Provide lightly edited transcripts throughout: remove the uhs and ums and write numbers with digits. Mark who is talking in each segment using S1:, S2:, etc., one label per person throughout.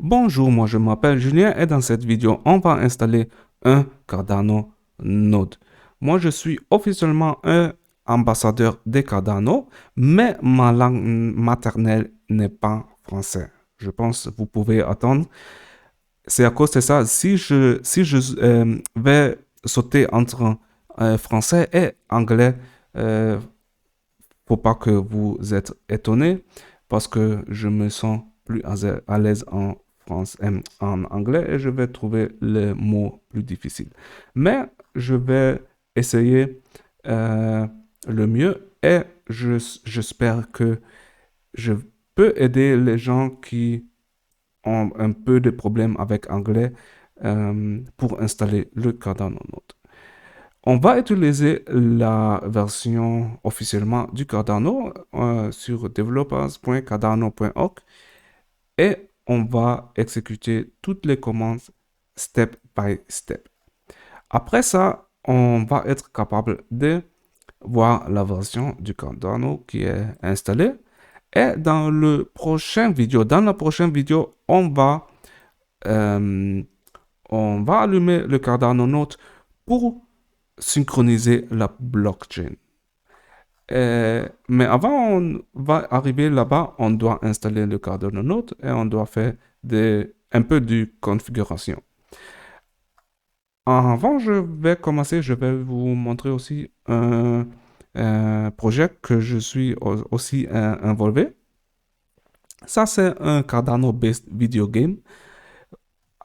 S1: Bonjour, moi je m'appelle Julien et dans cette vidéo, on va installer un Cardano Node. Moi je suis officiellement un ambassadeur des Cardano, mais ma langue maternelle n'est pas français. Je pense que vous pouvez attendre. C'est à cause de ça, si je vais sauter entre français et anglais, euh, faut pas que vous êtes étonnés parce que je me sens plus à l'aise en en anglais et je vais trouver les mots plus difficiles. Mais je vais essayer euh, le mieux et j'espère que je peux aider les gens qui ont un peu de problèmes avec anglais pour installer le Cardano Node. On va utiliser la version officiellement du Cardano sur developers.cardano.org et on va exécuter toutes les commandes step by step. Après ça, on va être capable de voir la version du Cardano qui est installée. Et dans la prochaine vidéo, euh, on va allumer le Cardano Node pour synchroniser la blockchain. Mais avant, on va arriver là-bas, on doit installer le Cardano Node et on doit faire un peu de configuration. Avant, je vais vous montrer aussi un projet que je suis aussi involvé. Ça, c'est un Cardano-based video game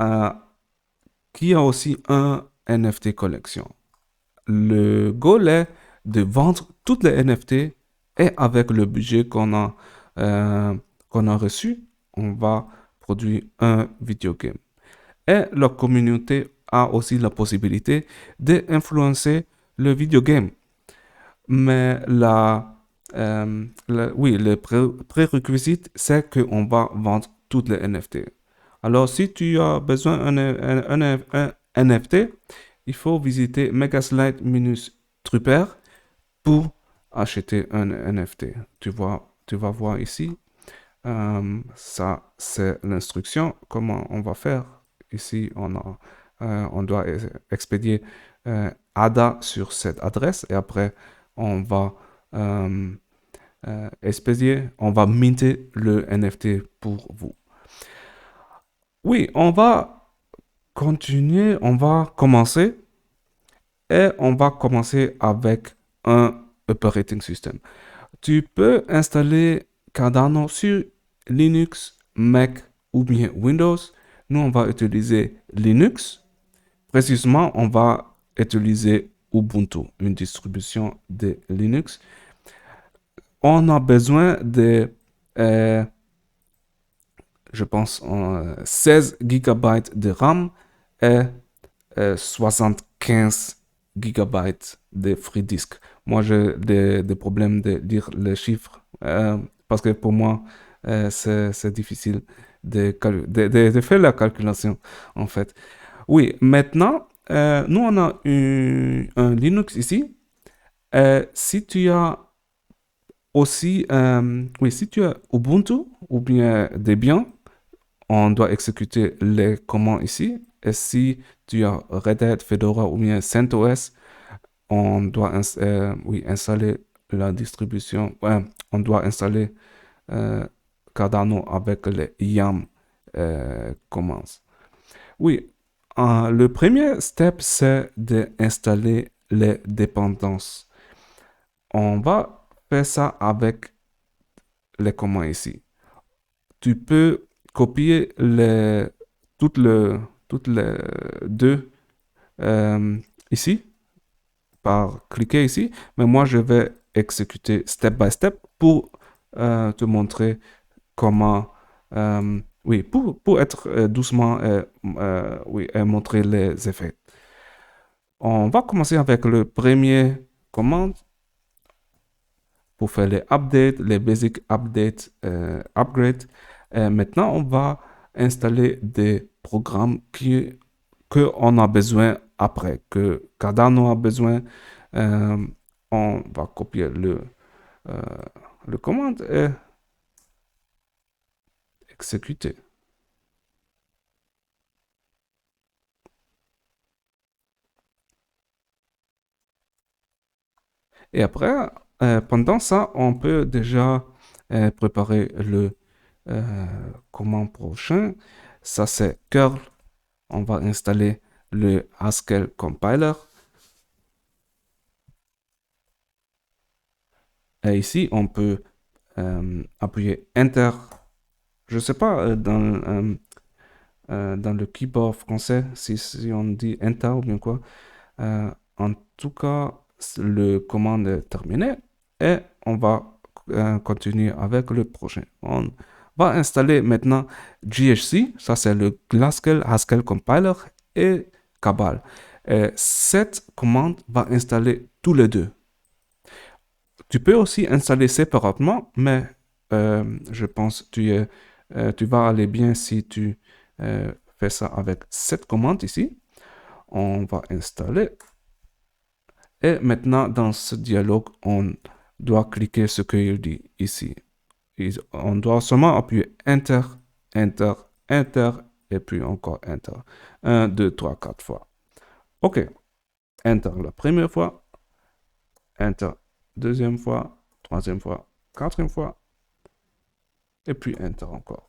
S1: euh, qui a aussi un NFT collection. Le goal est de vendre toutes les NFT et avec le budget qu'on a reçu, on va produire un video game. Et la communauté a aussi la possibilité d'influencer le video game. Mais oui, le prérequisite, c'est qu'on va vendre toutes les NFT. Alors, si tu as besoin d'un NFT, il faut visiter Megaslide-Trupper pour acheter un NFT. Tu vas voir ici. Ça, c'est l'instruction. Comment on va faire? Ici, on doit expédier ADA sur cette adresse et après, on va euh, expédier, on va minter le NFT pour vous. Oui, on va continuer, on va commencer et on va commencer avec un operating system. Tu peux installer Cardano sur Linux, Mac ou bien Windows. Nous, on va utiliser Linux. Précisément, on va utiliser Ubuntu, une distribution de Linux. On a besoin de, euh, je pense, 16 GB de RAM et 75 gigabytes de free disk. Moi, j'ai des problèmes de lire les chiffres parce que pour moi, c'est difficile de faire la calculation, en fait. Oui, maintenant, nous, on a un Linux ici. Si tu as aussi, oui, si tu as Ubuntu ou bien Debian, on doit exécuter les commandes ici. Et si tu as Red Hat, Fedora ou bien CentOS, on doit oui, installer la distribution. Ouais, on doit installer Cardano avec les YAM commands. Oui, le premier step, c'est d'installer les dépendances. On va faire ça avec les commandes ici. Tu peux copier toutes les deux euh, ici, par cliquer ici, mais moi je vais exécuter step by step pour te montrer comment, oui, pour être doucement, oui, et montrer les effets. On va commencer avec le premier commande pour faire les updates, les basic updates, upgrade. Maintenant, on va installer des programmes que on a besoin après, que Cardano a besoin. Euh, on va copier euh, le commande et exécuter. Et après, pendant ça, on peut déjà préparer le commande prochain. Ça, c'est curl. On va installer le Haskell compiler. Et ici, on peut appuyer Enter. Je ne sais pas dans le keyboard français si on dit Enter ou bien quoi. En tout cas, le commande est terminé et on va continuer avec le prochain. On va installer maintenant GHC, ça c'est le Haskell Compiler et Cabal. Et cette commande va installer tous les deux. Tu peux aussi installer séparément, mais je pense que tu vas aller bien si tu fais ça avec cette commande ici. On va installer. Et maintenant, dans ce dialogue, on doit cliquer ce qu'il dit ici. On doit seulement appuyer Enter, Enter, Enter, et puis encore Enter. 1, 2, 3, 4 fois. OK. Enter la première fois. Enter deuxième fois. Troisième fois. Quatrième fois. Et puis Enter encore.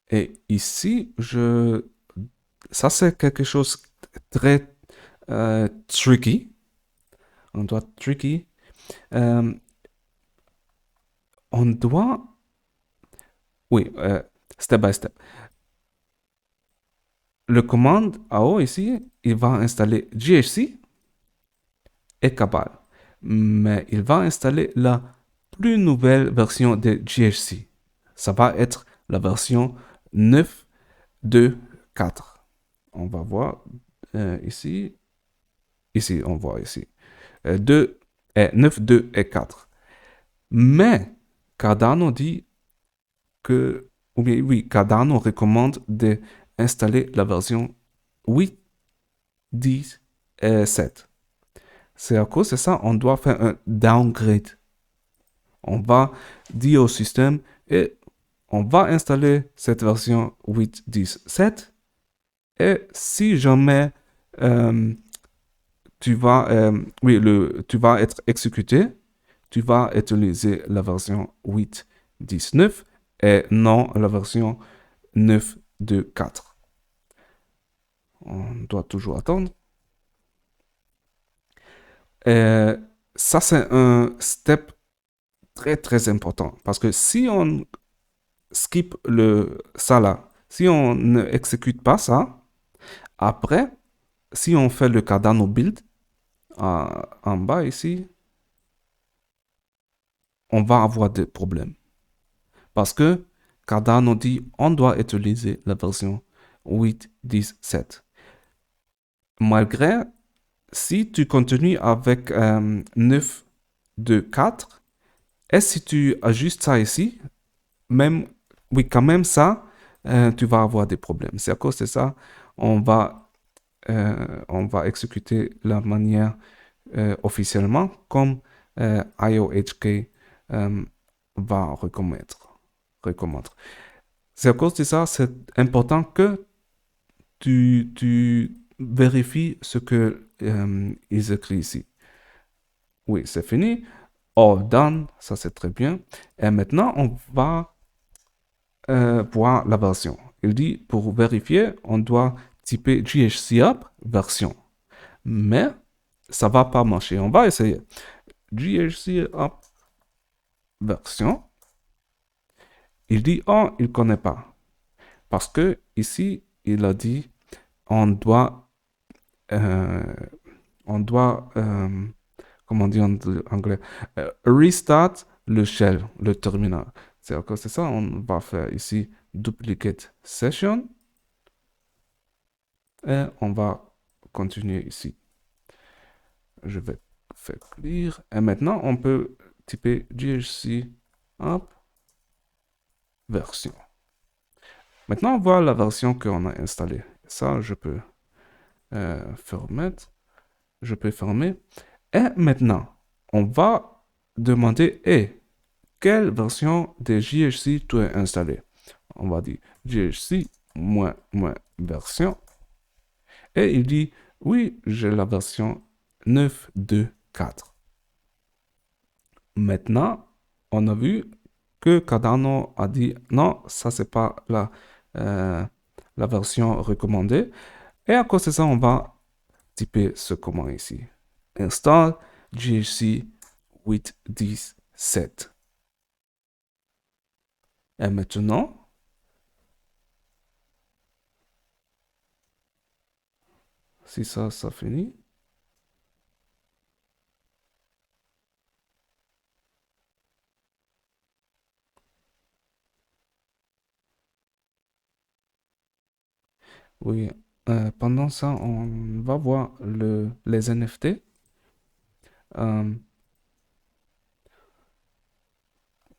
S1: Et ici, ça c'est quelque chose de très tricky. On doit tricky. On doit, oui, step by step. Le commande en haut ici, il va installer GHC et Cabal. Mais il va installer la plus nouvelle version de GHC. Ça va être la version 9.2.4. On va voir ici. Ici, on voit ici. 9.2 et 4. Mais Cardano dit que, ou bien oui, Cardano recommande d'installer la version 8, 10 et 7. C'est à cause de ça, on doit faire un downgrade. On va dire au système et on va installer cette version 8, 10, 7. Et si jamais tu vas être exécuté, tu vas utiliser la version 8, 10, 9 et non la version 9, 2, 4. On doit toujours attendre. Et ça, c'est un step très, très important. Parce que si on skip ça là, si on ne exécute pas ça, après, si on fait le Cardano build, en bas ici, on va avoir des problèmes. Parce que Cardano dit on doit utiliser la version 8, 10, 7. Malgré, si tu continues avec 9, 2, 4, et si tu ajustes ça ici, même, oui, quand même ça, tu vas avoir des problèmes. C'est à cause de ça, on va exécuter la manière officiellement comme IOHK va recommander. C'est à cause de ça, c'est important que tu vérifies ce que ils écrivent ici. Oui, c'est fini. All done, ça c'est très bien. Et maintenant, on va voir la version. Il dit, pour vérifier, on doit typer GHC up version. Mais ça va pas marcher. On va essayer. GHC up version. Il dit, oh, il connaît pas. Parce que ici, il a dit, on doit, comment dire en anglais, restart le shell, le terminal. C'est ça, on va faire ici duplicate session et on va continuer ici. Je vais faire clear et maintenant on peut typer GHC up version. Maintenant on voit la version qu'on a installée. Ça, je peux fermer. Et maintenant, on va demander, quelle version de JHC tu as installé. On va dire JHC version. Et il dit, oui, j'ai la version 9.2.4. Maintenant, on a vu que Cardano a dit, non, ça c'est pas la version recommandée. Et à cause de ça, on va typer ce command ici. Install GHC 8.10.7. Et maintenant, si ça finit. Oui, pendant ça, on va voir les NFT. Euh,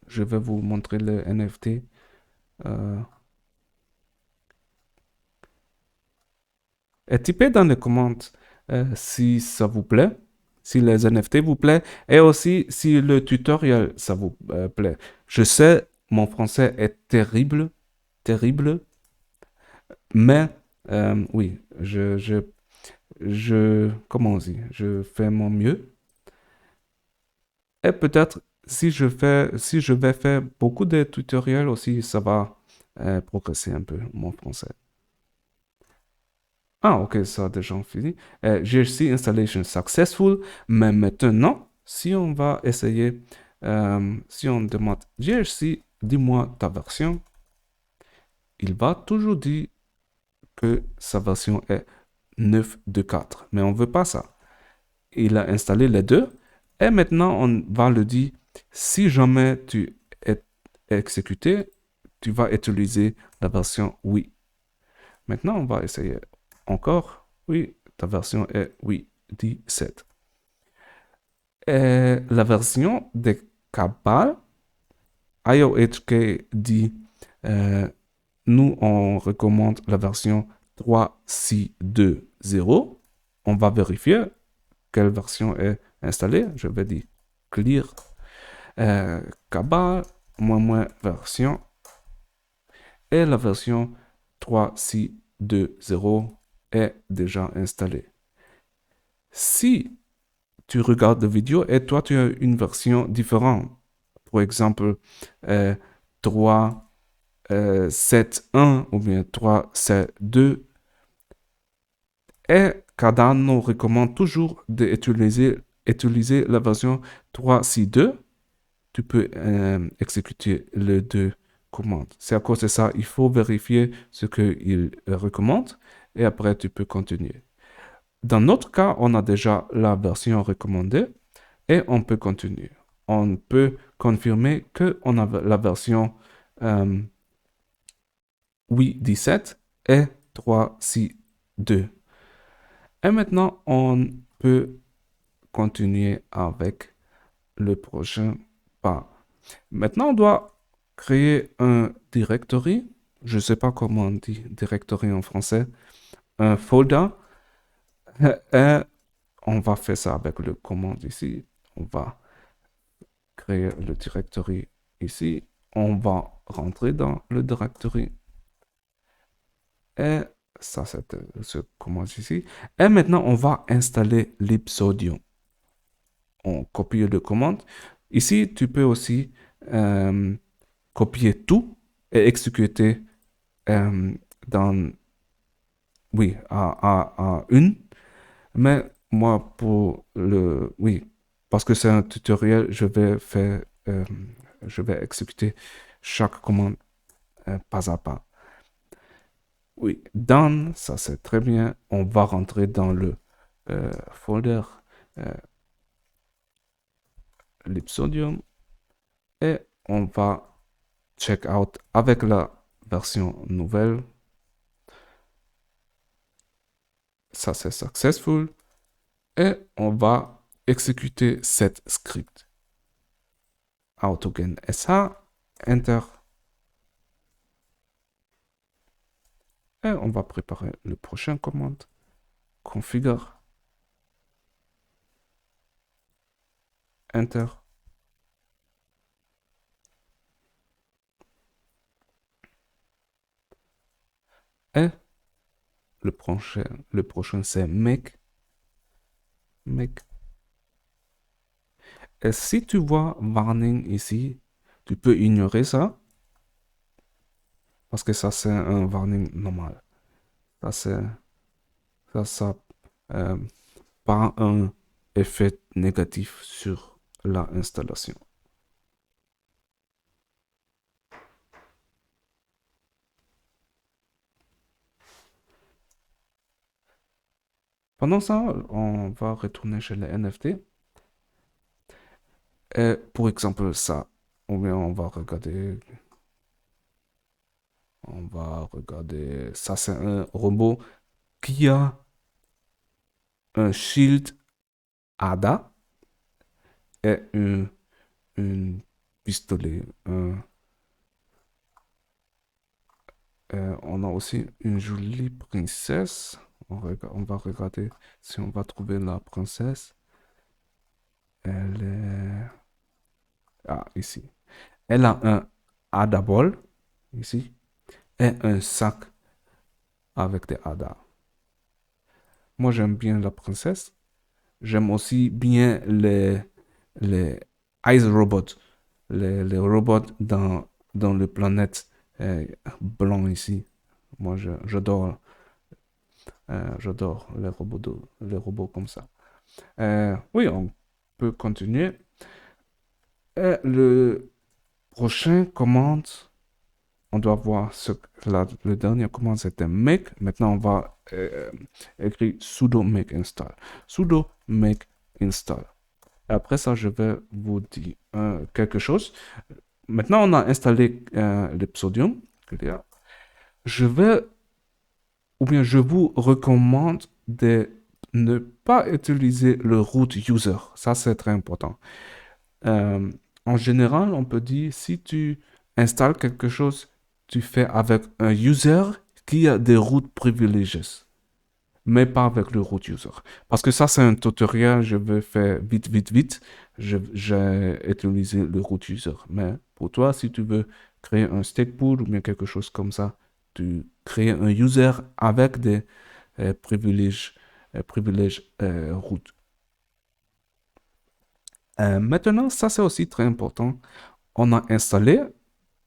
S1: je vais vous montrer les NFT. Et typez dans les commentaires si ça vous plaît, si les NFT vous plaît, et aussi si le tutoriel ça vous plaît. Je sais, mon français est terrible, terrible, mais oui, comment on dit, je fais mon mieux. Et peut-être si je vais faire beaucoup de tutoriels aussi, ça va progresser un peu mon français. Ah, ok, ça a déjà fini. GHC installation successful. Mais maintenant, si on va essayer, si on demande GHC, dis-moi ta version, il va toujours dire que sa version est 9.2.4. Mais on ne veut pas ça. Il a installé les deux. Et maintenant, on va le dire, si jamais tu es exécuté, tu vas utiliser la version oui. Maintenant, on va essayer encore. Oui, ta version est 8.17. Et la version de Cabal, IOHK dit, nous, on recommande la version 3.6.2.0. On va vérifier quelle version est installée. Je vais dire clear. Cabal, version. Et la version 3.6.2.0 est déjà installée. Si tu regardes la vidéo et toi tu as une version différente, par exemple 3.7.1 ou bien 3.7.2, et Cardano recommande toujours d'utiliser la version 3.6.2, tu peux exécuter les deux commandes. C'est à cause de ça, il faut vérifier ce qu'il recommande et après tu peux continuer. Dans notre cas, on a déjà la version recommandée et on peut continuer. On peut confirmer qu'on a la version 8.17 et 3.6.2. Et maintenant, on peut continuer avec le prochain pas. Maintenant, on doit créer un directory. Je ne sais pas comment on dit directory en français. Un folder. Et on va faire ça avec le commande ici. On va créer le directory ici. On va rentrer dans le directory. Et ça, c'est ce commande ici. Et maintenant, on va installer l'Ipsodium. On copie le commande. Ici, tu peux aussi copier tout et exécuter dans, oui, à une. Mais moi, oui, parce que c'est un tutoriel, je vais exécuter chaque commande pas à pas. Oui, done, ça c'est très bien. On va rentrer dans le folder Lipsodium et on va check out avec la version nouvelle. Ça c'est successful et on va exécuter cette script. Autogen SH, Enter. Et on va préparer le prochain commande. Configure. Enter. Et le prochain c'est make. Make. Et si tu vois warning ici, tu peux ignorer ça parce que ça c'est un warning normal. Ça c'est ça euh, pas un effet négatif sur la installation. Pendant ça, on va retourner chez les NFT. Et pour exemple, ça, ou bien on va regarder, ça c'est un robot qui a un shield ADA et une pistolet. On a aussi une jolie princesse. On va regarder si on va trouver la princesse. Elle est... Ah, ici. Elle a un ADA ball, ici, et un sac avec des ADA. Moi, j'aime bien la princesse. J'aime aussi bien les Ice Robots, les robots dans le planète blanc ici. Moi, j'adore les robots comme ça. Oui, on peut continuer. Le prochain commande, on doit voir le dernier commande, c'était make. Maintenant, on va écrire sudo make install. Sudo make install. Après ça, je vais vous dire quelque chose. Maintenant, on a installé l'Epsodium. Je vais, ou bien je vous recommande de ne pas utiliser le root user. Ça, c'est très important. Euh, En général, on peut dire si tu installes quelque chose, tu fais avec un user qui a des routes privilégiées, mais pas avec le root user. Parce que ça, c'est un tutoriel, je vais faire vite, vite, vite. J'ai utilisé le root user. Mais pour toi, si tu veux créer un stake pool ou bien quelque chose comme ça, tu crées un user avec des privilèges root. Maintenant, ça, c'est aussi très important. On a installé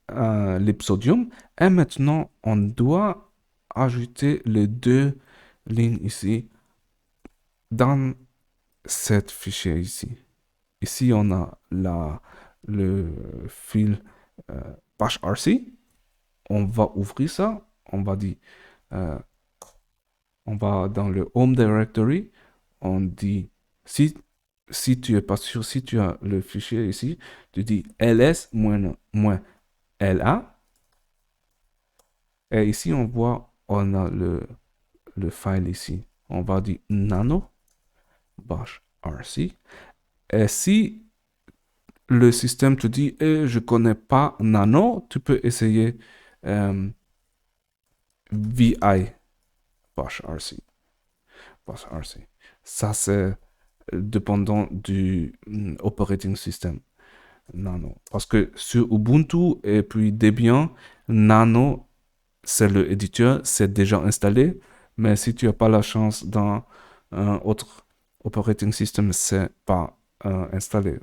S1: l'Epsodium et maintenant, on doit ajouter les deux lignes ici dans cet fichier ici. Ici, on a le fil bashrc. On va ouvrir ça. On va dire, euh, on va dans le Home Directory. On dit, si tu es pas sûr, si tu as le fichier ici, tu dis ls-la. Et ici, on voit, on a le file ici. On va dire nano bash rc. Et si le système te dit, je connais pas nano, tu peux essayer vi bash rc. Bash rc. Ça, c'est dépendant du operating system nano. Parce que sur Ubuntu et puis Debian, nano, c'est le éditeur, c'est déjà installé. Mais si tu n'as pas la chance dans un autre operating system, c'est pas installé.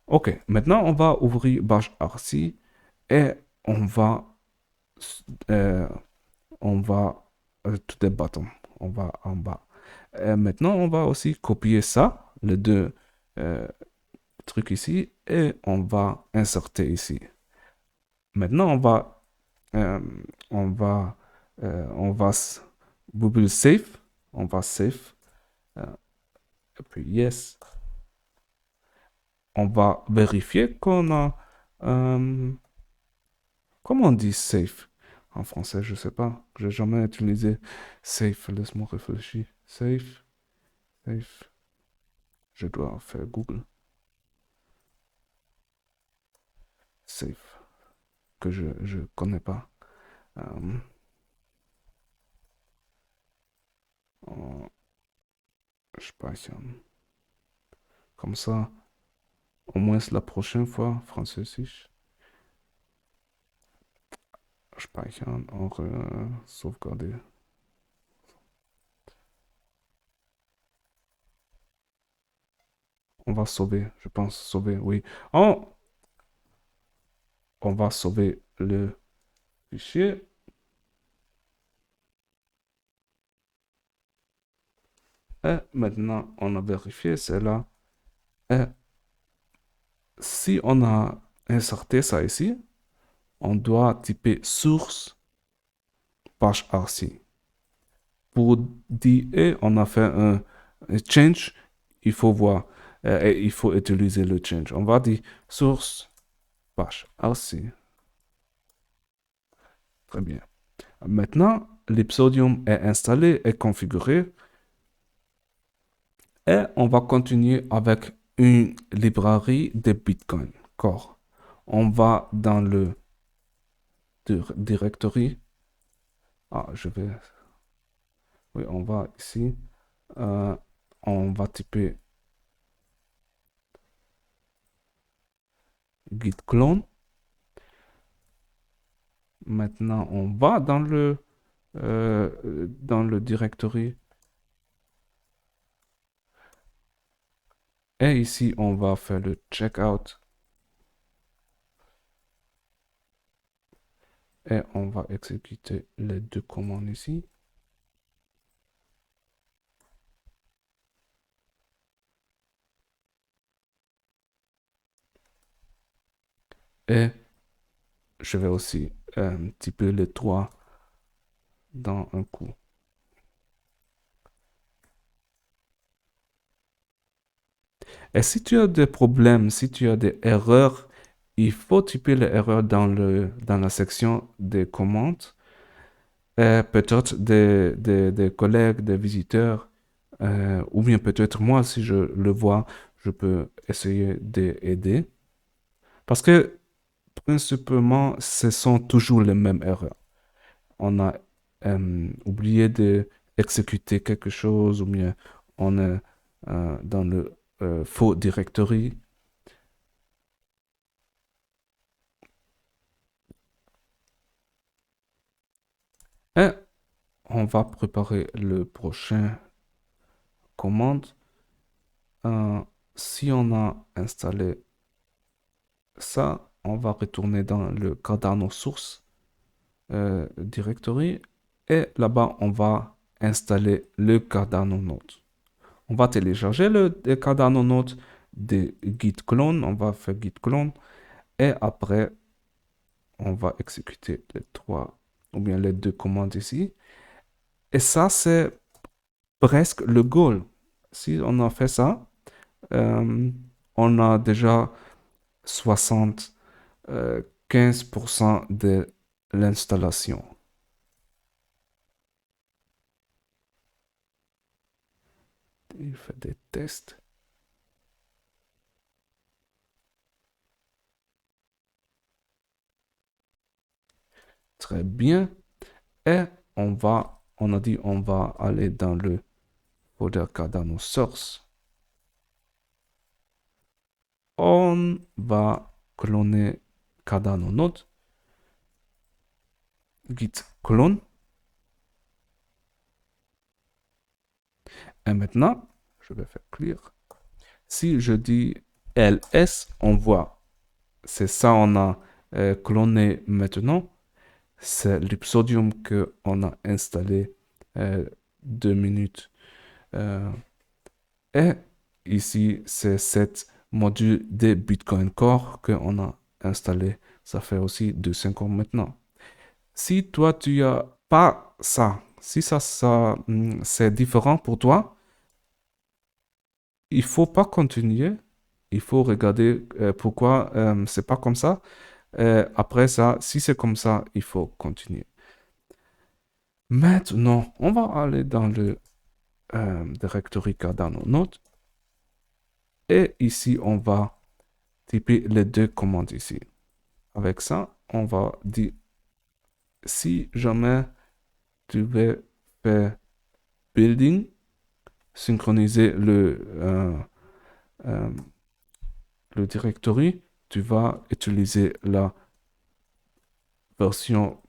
S1: Ok, maintenant on va ouvrir Bash RC et on va euh, on va tout des bâtons. On va en bas. Maintenant on va aussi copier ça, les deux euh, trucs ici, et on va insérer ici. Maintenant euh, on va we will save, on va save, euh, et puis yes, on va vérifier qu'on a, comment on dit save en français, je sais pas, j'ai jamais utilisé save, laisse-moi réfléchir, save, je dois faire Google, save, que je connais pas. Euh, Speichern. Comme ça, au moins la prochaine fois, Französisch. speichern, sauvegarder. On va sauver, je pense sauver, oui. On va sauver le fichier. Et maintenant, on a vérifié, c'est là. Et si on a inserté ça ici, on doit typer source page RC. Pour dire on a fait un change, il faut voir, et il faut utiliser le change. On va dire source page RC. Très bien. Maintenant, l'Ipsodium est installé et configuré. Et on va continuer avec une librairie de Bitcoin Core. On va dans le directory. Ah, je vais. Oui, on va ici. Euh, on va typer git clone. Maintenant, on va dans le directory. Et ici, on va faire le checkout. Et on va exécuter les deux commandes ici. Et je vais aussi typer les trois dans un coup. Et si tu as des problèmes, si tu as des erreurs, il faut typer les erreurs dans la section des commandes. Et peut-être des collègues, des visiteurs, ou bien peut-être moi, si je le vois, je peux essayer d'aider. Parce que principalement, ce sont toujours les mêmes erreurs. On a oublié d'exécuter quelque chose, ou bien on est dans le faux directory. Et on va préparer le prochain commande. Si on a installé ça, on va retourner dans le Cardano source directory et là-bas, on va installer le Cardano node. On va télécharger le Cardano node de git clone. On va faire git clone et après, on va exécuter les trois ou bien les deux commandes ici. Et ça, c'est presque le goal. Si on a fait ça, on a déjà 75% de l'installation. Il fait des tests. Très bien. Et on a dit, on va aller dans le folder Cardano Source. On va cloner Cardano Node. Git clone. Et maintenant, je vais faire clear. Si je dis ls, on voit, c'est ça, on a cloné maintenant. C'est l'Ipsodium qu'on a installé 2 minutes. Et ici, c'est cette module de Bitcoin Core qu'on a installé. Ça fait aussi 2 ans maintenant. Si toi, tu as pas ça, si c'est différent pour toi, il faut pas continuer. Il faut regarder pourquoi c'est pas comme ça. Après ça, si c'est comme ça, il faut continuer. Maintenant, on va aller dans le directory Cardano Node. Et ici, on va typer les deux commandes ici. Avec ça, on va dire si jamais tu veux faire building, synchroniser le directory, tu vas utiliser la version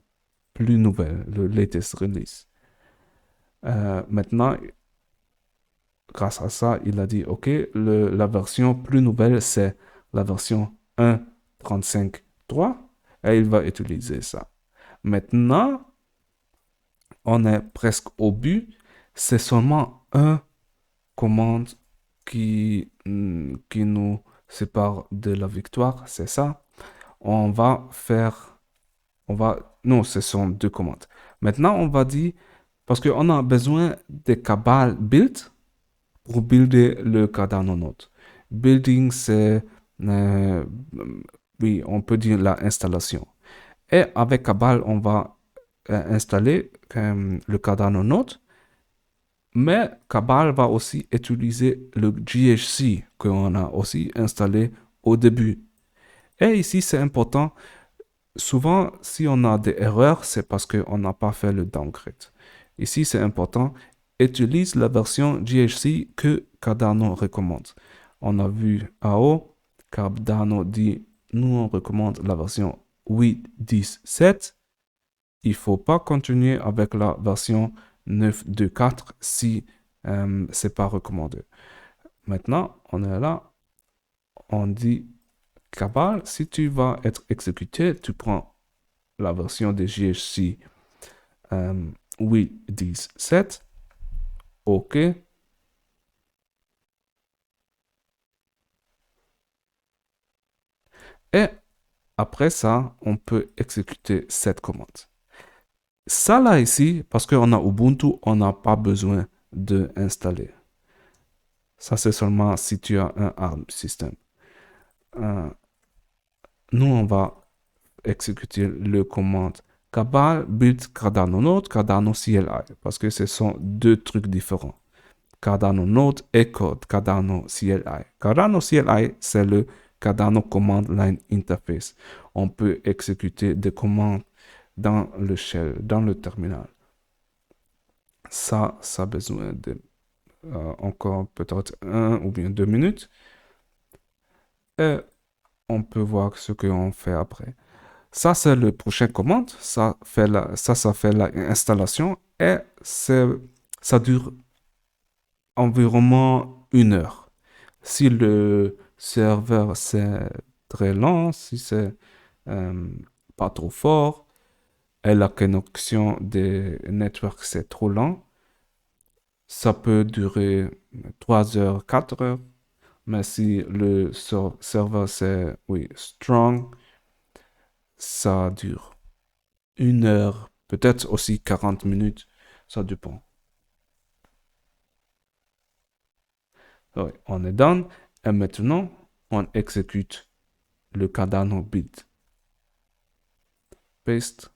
S1: plus nouvelle, le latest release. Maintenant, grâce à ça, il a dit, OK, la version plus nouvelle, c'est la version 1.35.3 et il va utiliser ça. Maintenant, on est presque au but. C'est seulement un commande qui nous sépare de la victoire, c'est ça. On va faire, non, ce sont deux commandes. Maintenant, on va dire, parce qu'on a besoin des cabal build pour builder le Cardano node. Building, c'est, oui, on peut dire la installation. Et avec Cabal, on va installer le Cardano node. Mais Cabal va aussi utiliser le GHC qu'on a aussi installé au début. Et ici, c'est important. Souvent, si on a des erreurs, c'est parce qu'on n'a pas fait le downgrade. Ici, c'est important. Utilise la version GHC que Cardano recommande. On a vu en haut, Cardano dit, nous on recommande la version 8.10.7. Il ne faut pas continuer avec la version 9.2.4 si ce n'est pas recommandé. Maintenant, on est là, on dit Cabal, si tu vas être exécuté, tu prends la version de GHC 8.10.7, OK. Et après ça, on peut exécuter cette commande. Ça là ici, parce qu'on a Ubuntu, on n'a pas besoin d'installer. Ça, c'est seulement si tu as un ARM système. Nous, on va exécuter le commande Cabal build Cardano node, Cardano CLI, parce que ce sont deux trucs différents. Cardano node et code Cardano CLI. Cardano CLI, c'est le Cardano Command Line Interface. On peut exécuter des commandes dans le shell, dans le terminal. Ça a besoin de encore peut-être 1 ou bien 2 minutes. Et on peut voir ce qu'on fait après. Ça, c'est le prochain commande. Ça fait l'installation et ça dure environ 1 heure. Si le serveur c'est très lent, si c'est pas trop fort et la connexion des networks c'est trop lent, ça peut durer 3 heures, 4 heures. Mais si le serveur c'est oui, strong, ça dure 1 heure, peut-être aussi 40 minutes, ça dépend. Oui, on est done et maintenant on exécute le Cardano build. Paste,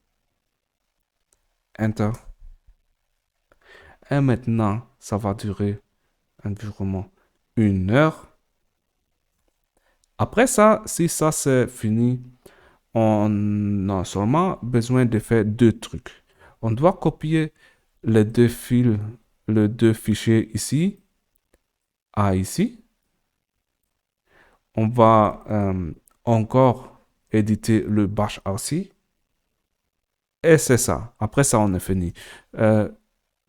S1: Enter. Et maintenant, ça va durer environ 1 heure. Après ça, si ça c'est fini, on a seulement besoin de faire deux trucs. On doit copier les deux fils, les deux fichiers ici à ici. On va encore éditer le bash RC. Et c'est ça. Après ça, on est fini.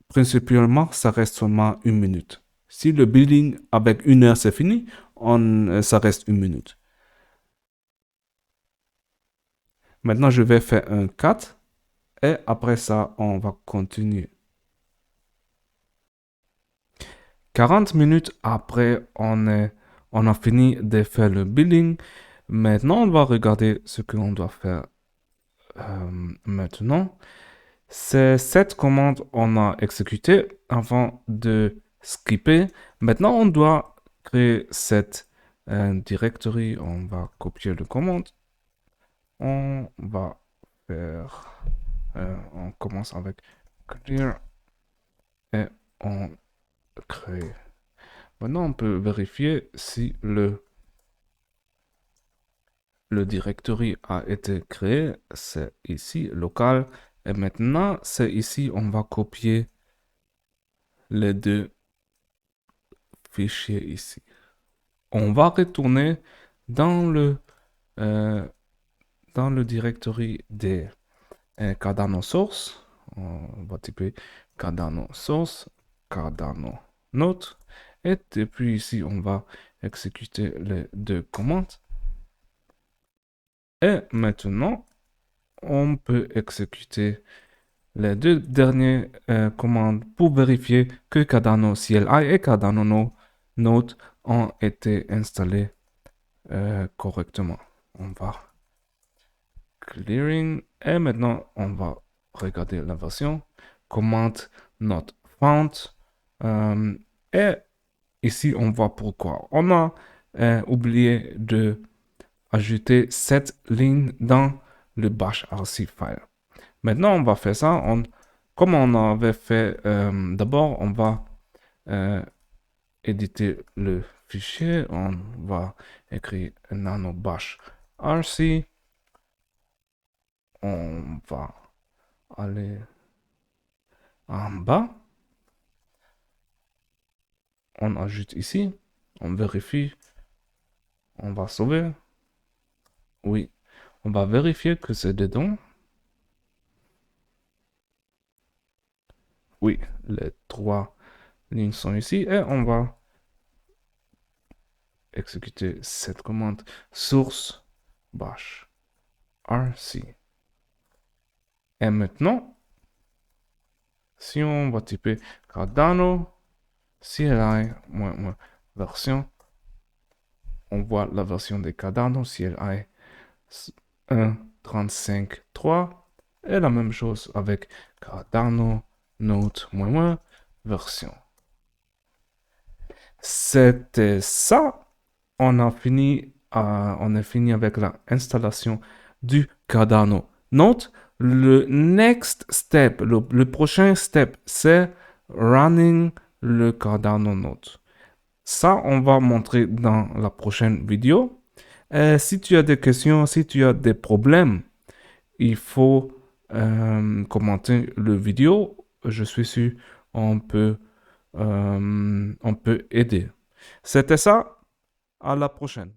S1: Principalement, ça reste seulement 1 minute. Si le building avec 1 heure c'est fini, ça reste 1 minute. Maintenant, je vais faire un cut et après ça, on va continuer. 40 minutes après, on a fini de faire le building. Maintenant, on va regarder ce que l'on doit faire maintenant. C'est cette commande on a exécutée avant de skipper. Maintenant, on doit créer cette directory. On va copier le commande. On va faire... on commence avec clear et on crée. Maintenant, on peut vérifier si le directory a été créé. C'est ici, local. Et maintenant, c'est ici, on va copier les deux fichiers ici. On va retourner dans le directory D. Cardano source. On va typer Cardano source, Cardano note. Et depuis ici, on va exécuter les deux commandes. Et maintenant, on peut exécuter les deux dernières commandes pour vérifier que Cardano CLI et Cardano Node ont été installés correctement. On va clearing et maintenant on va regarder la version command not found et ici on voit pourquoi on a oublié de ajouter cette ligne dans le bash rc file. Maintenant on va faire ça comme on avait fait d'abord. On va éditer le fichier. On va écrire nano bash rc. On va aller en bas. On ajoute ici. On vérifie. On va sauver. Oui. On va vérifier que c'est dedans. Oui, les trois lignes sont ici. Et on va exécuter cette commande source bash rc. Et maintenant, si on va typer Cardano CLI version, on voit la version de Cardano CLI 1.35.3 et la même chose avec Cardano Node version. C'était ça. On a fini avec l'installation du Cardano Node. Le next step, le prochain step, c'est running le Cardano Node. Ça, on va montrer dans la prochaine vidéo. Si tu as des questions, si tu as des problèmes, il faut commenter le vidéo. Je suis sûr on peut aider. C'était ça. À la prochaine.